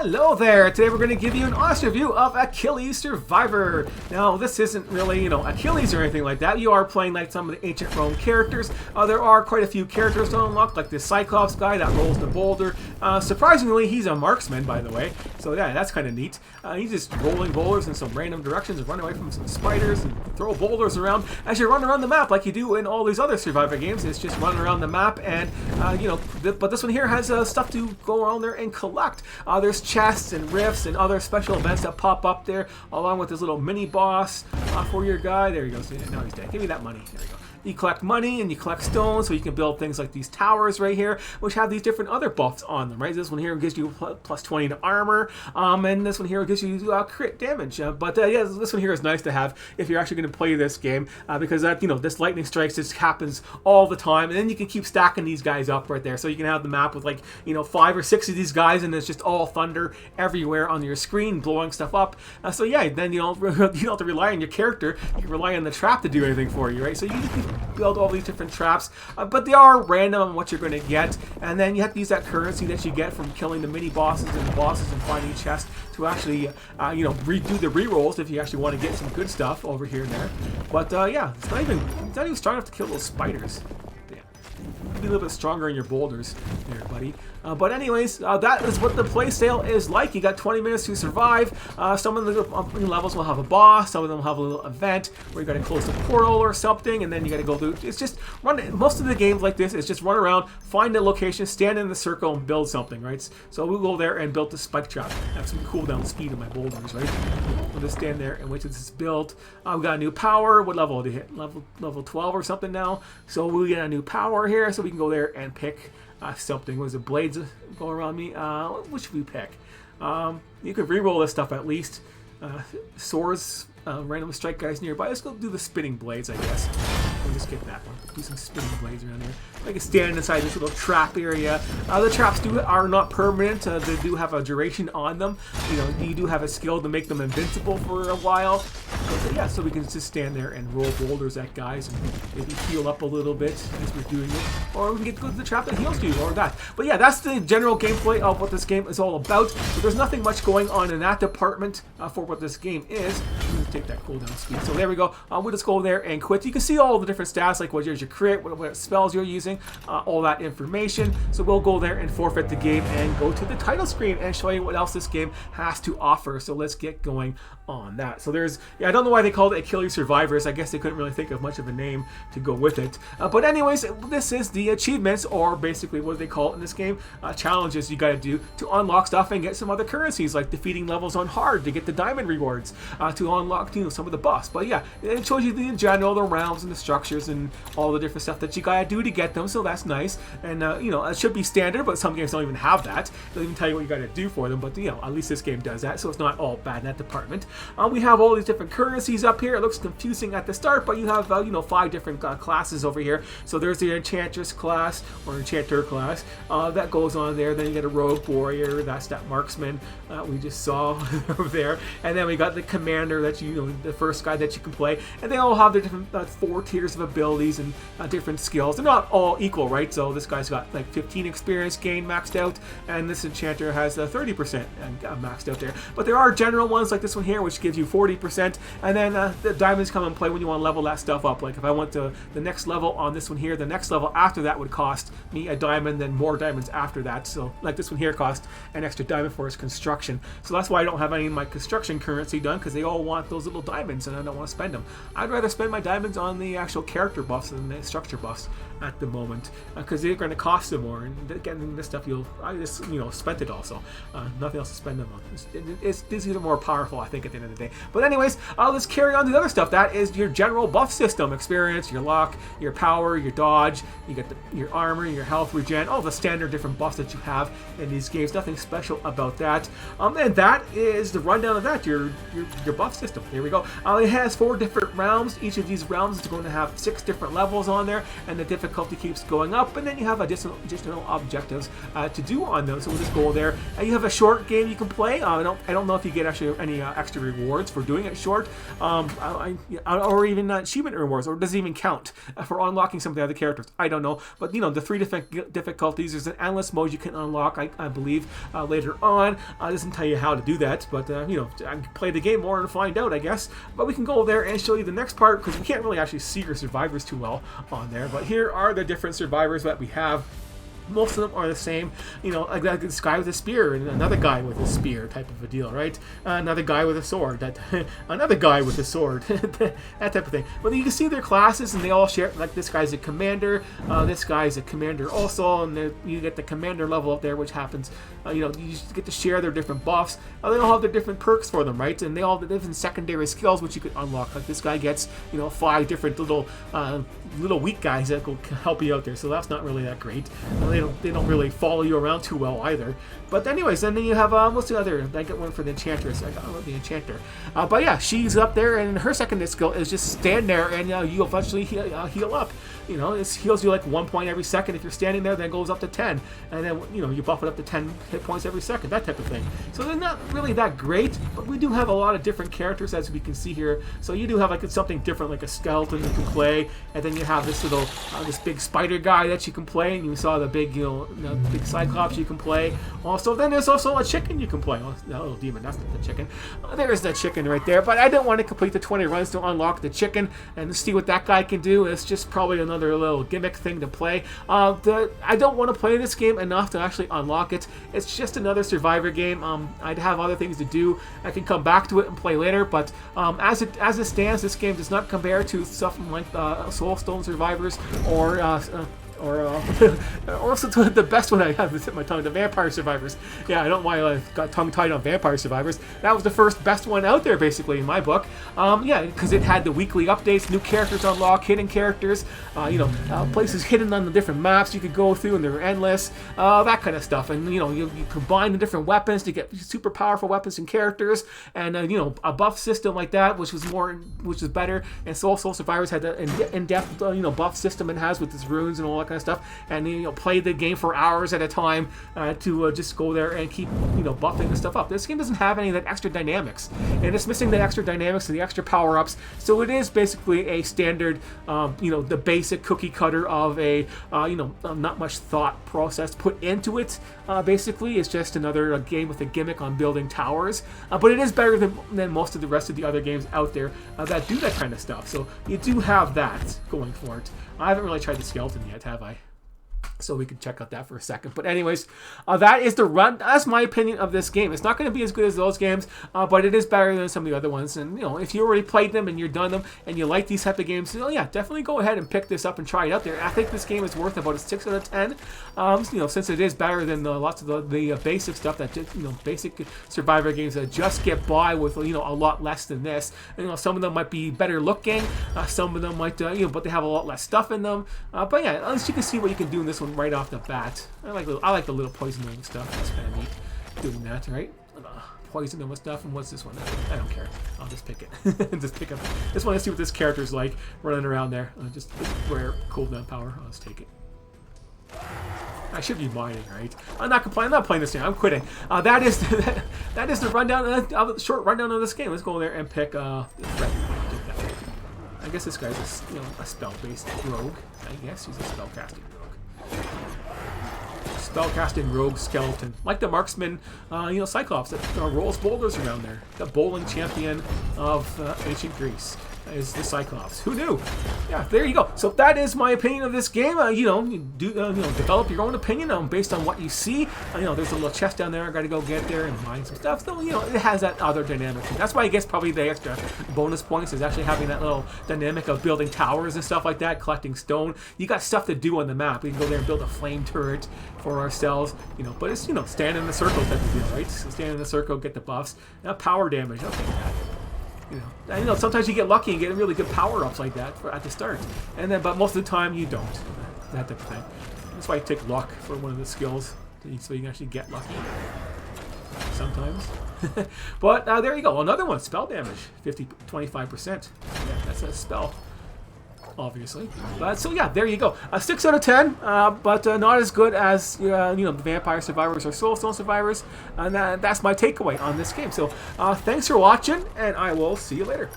Hello there! Today we're going to give you an honest review of Achilles Survivor. Now, this isn't really, Achilles or anything like that. You are playing like some of the ancient Rome characters. There are quite a few characters to unlock, like this Cyclops guy that rolls the boulder. Surprisingly, he's a marksman, by the way. So yeah, that's kind of neat. He's just rolling boulders in some random directions and running away from some spiders and throw boulders around as you run around the map like you do in all these other Survivor games. It's just running around the map and, but this one here has stuff to go around there and collect. There's chests and rifts and other special events that pop up there, along with this little mini boss for your guy. There you go. So now he's dead. Give me that money. There you go. You collect money and you collect stones, so you can build things like these towers right here, which have these different other buffs on them, right? This one here gives you plus 20 to armor, and this one here gives you crit damage. Yeah, this one here is nice to have if you're actually going to play this game, because this lightning strikes just happens all the time, and then you can keep stacking these guys up right there. So you can have the map with 5 or 6 of these guys, and it's just all thunder everywhere on your screen, blowing stuff up. So yeah, then you don't have to rely on your character. You can rely on the trap to do anything for you, right? So you can build all these different traps, but they are random on what you're going to get, and then you have to use that currency that you get from killing the mini bosses and the bosses and finding chests to actually redo the rerolls if you actually want to get some good stuff over here and there. But yeah, it's not even strong enough to kill those spiders. Be a little bit stronger in your boulders there, buddy. But anyways, that is what the play sale is like. You got 20 minutes to survive. Some of the levels will have a boss. Some of them will have a little event where you got to close the portal or something, and then you got to go through. It's just most of the games like this is just run around, find a location, stand in the circle, and build something, right? So we'll go there and build the spike trap. Have some cooldown speed in my boulders, right? We'll just stand there and wait till this is built. We got a new power. What level did it hit? Level 12 or something now. So we get a new power here, so we can go there and pick something. Was it blades go around me? What should we pick? You could reroll this stuff at least. Swords, randomly strike guys nearby. Let's go do the spinning blades, I guess. We'll just get that one. Do some spinning blades around here. I can stand inside this little trap area. The traps are not permanent. They do have a duration on them. You do have a skill to make them invincible for a while. But yeah, so we can just stand there and roll boulders at guys and maybe heal up a little bit as we're doing it. Or we can go to the trap that heals you or that. But yeah, that's the general gameplay of what this game is all about. So there's nothing much going on in that department for what this game is. Let's take that cooldown speed. So there we go. We'll just go there and quit. You can see all the different stats, like what is your crit, what spells you're using, all that information. So we'll go there and forfeit the game and go to the title screen and show you what else this game has to offer. So let's get going on that. So I don't know why they called it Achilles Survivors. I guess they couldn't really think of much of a name to go with it. But anyways, this is the achievements, or basically what they call it in this game, challenges you got to do to unlock stuff and get some other currencies, like defeating levels on hard to get the diamond rewards, to unlock some of the buffs. But yeah, it shows you in general the realms and the structures and all the different stuff that you got to do to get them. So that's nice. And it should be standard, but some games don't even have that. They don't even tell you what you got to do for them. But at least this game does that, so it's not all bad in that department. We have all these different currencies up here. It looks confusing at the start, but you have 5 different classes over here. So there's the Enchantress class or Enchanter class that goes on there. Then you get a Rogue Warrior. That's that marksman we just saw over there. And then we got the Commander, that the first guy that you can play. And they all have their different 4 tiers of abilities and different skills. They're not all equal, right? So this guy's got 15 experience gain maxed out, and this Enchanter has 30% maxed out there. But there are general ones like this one here, which gives you 40%, and then the diamonds come and play when you want to level that stuff up. Like if I went to the next level on this one here, the next level after that would cost me a diamond, then more diamonds after that. So like this one here cost an extra diamond for its construction. So that's why I don't have any of my construction currency done, because they all want those little diamonds and I don't want to spend them. I'd rather spend my diamonds on the actual character buffs than the structure buffs at the moment, because they're going to cost them more, and getting this stuff I just spent it all, so nothing else to spend them on. It's even more powerful, I think, at the end of the day. But anyways, let's carry on to the other stuff. That is your general buff system: experience, your luck, your power, your dodge. You get your armor, your health regen, all the standard different buffs that you have in these games. Nothing special about that. And that is the rundown of that. Your buff system. system. There we go. It has 4 different realms. Each of these realms is going to have 6 different levels on there, and the difficulty keeps going up. And then you have additional objectives to do on those. So we'll just go there. You have a short game you can play. I don't know if you get actually any extra rewards for doing it short, or even achievement rewards, or does it even count for unlocking some of the other characters? I don't know. But the 3 different difficulties. There's an endless mode you can unlock, I believe, later on. It doesn't tell you how to do that, but I can play the game more and find out, I guess. But we can go there and show you the next part, because we can't really actually see your survivors too well on there. But here are the different survivors that we have. Most of them are the same, like this guy with a spear and another guy with a spear type of a deal, right? Another guy with a sword, another guy with a sword, that type of thing. But you can see their classes, and they all share. Like this guy's a commander, this guy's a commander also, and you get the commander level up there, which happens. You just get to share their different buffs. They all have their different perks for them, right? And they all have different secondary skills which you could unlock. Like this guy gets, 5 different little weak guys that will help you out there. So that's not really that great. They don't really follow you around too well either. But anyways, and then you have what's the other? I got one for the Enchantress. I got the Enchanter. But yeah, she's up there, and her secondary skill is just stand there, and you eventually heal up. It heals you like 1 point every second if you're standing there. Then it goes up to 10, and then you buff it up to 10 hit points every second. That type of thing. So they're not really that great, but we do have a lot of different characters as we can see here. So you do have like something different, like a skeleton you can play, and then you have this little this big spider guy that you can play, and you saw the big big cyclops you can play. Also, then there's also a chicken you can play. Oh, no, little demon, that's not the chicken. There's the chicken right there. But I don't want to complete the 20 runs to unlock the chicken and see what that guy can do. It's just probably another little gimmick thing to play. I don't want to play this game enough to actually unlock it. It's just another survivor game. I'd have other things to do. I can come back to it and play later. But as it stands, this game does not compare to something like Soulstone Survivors or also the best one I have is hit my tongue, the Vampire Survivors. Yeah, I don't know why I got tongue-tied on Vampire Survivors. That was the first best one out there, basically, in my book. Yeah, because it had the weekly updates, new characters unlocked, hidden characters, places hidden on the different maps you could go through, and they're endless, that kind of stuff. And, you combine the different weapons to get super powerful weapons and characters, and, a buff system like that, which was better. And Soul Survivors had the in-depth, buff system it has with its runes and all that kind of stuff, and play the game for hours at a time to just go there and keep buffing the stuff up. This game doesn't have any of that extra dynamics, and it's missing the extra dynamics and the extra power-ups. So it is basically a standard, the basic cookie cutter of a not much thought process put into it. Basically, it's just another game with a gimmick on building towers, but it is better than most of the rest of the other games out there that do that kind of stuff. So you do have that going for it. I haven't really tried the skeleton yet, have I? So we can check out that for a second. But anyways, that is the run. That's my opinion of this game. It's not going to be as good as those games, but it is better than some of the other ones. And if you already played them and you're done them and you like these type of games, yeah, definitely go ahead and pick this up and try it out there. I think this game is worth about a 6 out of 10. Since it is better than lots of the basic stuff that basic survivor games that just get by with a lot less than this. And, some of them might be better looking, some of them might but they have a lot less stuff in them. But yeah, at least you can see what you can do in this one right off the bat. I like the little poison and stuff. That's kind of neat doing that, right? Poison and stuff. And what's this one? I don't care. I'll just pick it. Just pick up. Just want to see what this character's like running around there. Just rare cooldown power. I'll just take it. I should be mining, right? I'm not complaining. I'm not playing this game. I'm quitting. That is the rundown. Short rundown of this game. Let's go there and pick. I guess this guy's a spell-based rogue. I guess he's a spellcasting rogue. Spellcasting rogue skeleton, like the marksman, Cyclops that rolls boulders around there. The bowling champion of ancient Greece is the Cyclops. Who knew? Yeah, there you go. So that is my opinion of this game. Develop your own opinion based on what you see. There's a little chest down there. I got to go get there and mine some stuff. So it has that other dynamic. That's why I guess probably the extra bonus points is actually having that little dynamic of building towers and stuff like that, collecting stone. You got stuff to do on the map. We can go there and build a flame turret for ourselves. But it's stand in the circle type of deal, right? So stand in the circle, get the buffs. Now power damage. Okay. Sometimes you get lucky and get really good power-ups like that at the start, but most of the time you don't. That type of thing. That's why I take luck for one of the skills, so you can actually get lucky. sometimes. But there you go. Another one, spell damage, 25%. Yeah, that's a spell, obviously. But so yeah, there you go. 6 out of 10, but not as good as the Vampire Survivors or Soulstone Survivors. And that's my takeaway on this game. So thanks for watching, and I will see you later.